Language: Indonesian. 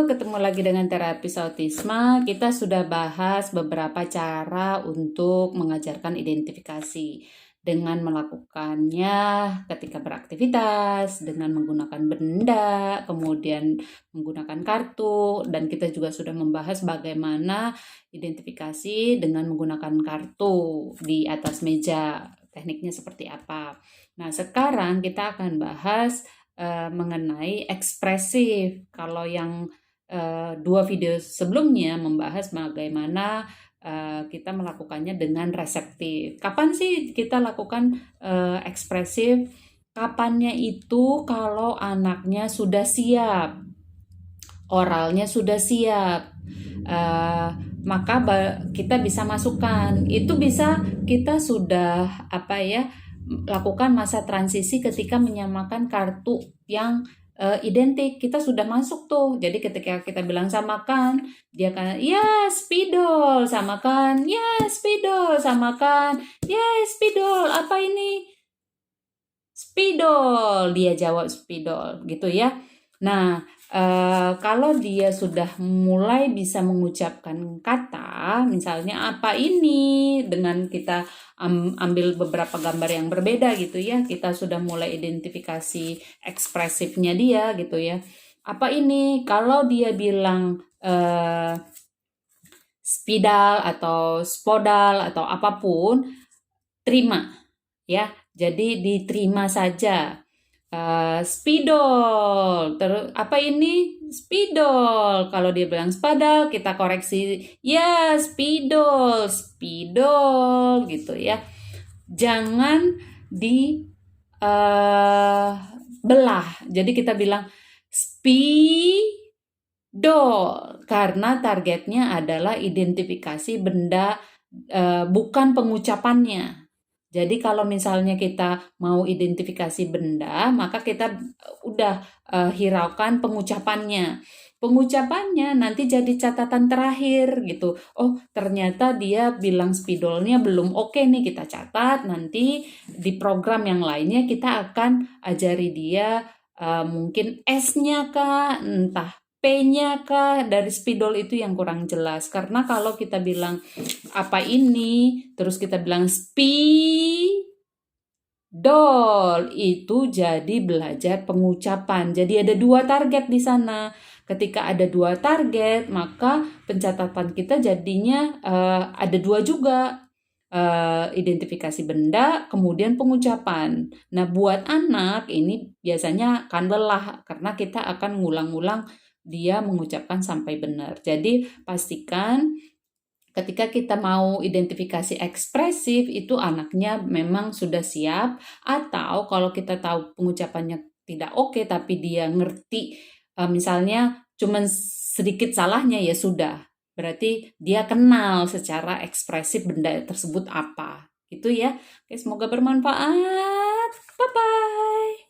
ketemu lagi dengan terapi autisma. Kita sudah bahas beberapa cara untuk mengajarkan identifikasi dengan melakukannya ketika beraktivitas, dengan menggunakan benda, kemudian menggunakan kartu, dan kita juga sudah membahas bagaimana identifikasi dengan menggunakan kartu di atas meja, tekniknya seperti apa. Nah, sekarang kita akan bahas mengenai ekspresif. Kalau yang dua video sebelumnya membahas bagaimana kita melakukannya dengan reseptif. Kapan sih kita lakukan ekspresif? Kapannya itu kalau anaknya sudah siap, oralnya sudah siap, maka kita bisa masukkan. Itu bisa kita sudah lakukan masa transisi ketika menyamakan kartu yang identik. Kita sudah masuk tuh. Jadi ketika kita bilang samakan, dia akan ya spidol, samakan, ya spidol, samakan, ya spidol, apa ini? Spidol, dia jawab spidol gitu ya. Nah, kalau dia sudah mulai bisa mengucapkan kata, misalnya apa ini, dengan kita ambil beberapa gambar yang berbeda gitu ya, kita sudah mulai identifikasi ekspresifnya dia gitu ya. Apa ini? Kalau dia bilang spidal atau spodal atau apapun, terima ya. Jadi diterima saja. Spidol, terus apa ini? Spidol. Kalau dia bilang spadal, kita koreksi ya spidol, spidol gitu ya. Jangan di belah. Jadi kita bilang spidol karena targetnya adalah identifikasi benda, bukan pengucapannya. Jadi kalau misalnya kita mau identifikasi benda, maka kita udah hiraukan pengucapannya. Pengucapannya nanti jadi catatan terakhir gitu. Oh, ternyata dia bilang spidolnya belum oke nih, kita catat. Nanti di program yang lainnya kita akan ajari dia mungkin S-nya kah, entah P-nya kah, dari spidol itu yang kurang jelas. Karena kalau kita bilang apa ini, terus kita bilang spidol, itu jadi belajar pengucapan. Jadi ada dua target di sana. Ketika ada dua target, maka pencatatan kita jadinya ada dua juga. Identifikasi benda, kemudian pengucapan. Nah, buat anak ini biasanya akan lelah karena kita akan ngulang-ngulang dia mengucapkan sampai benar. Jadi pastikan ketika kita mau identifikasi ekspresif itu anaknya memang sudah siap, atau kalau kita tahu pengucapannya tidak oke tapi dia ngerti misalnya cuman sedikit salahnya, ya sudah. Berarti dia kenal secara ekspresif benda tersebut apa. Gitu ya. Oke, semoga bermanfaat. Bye-bye.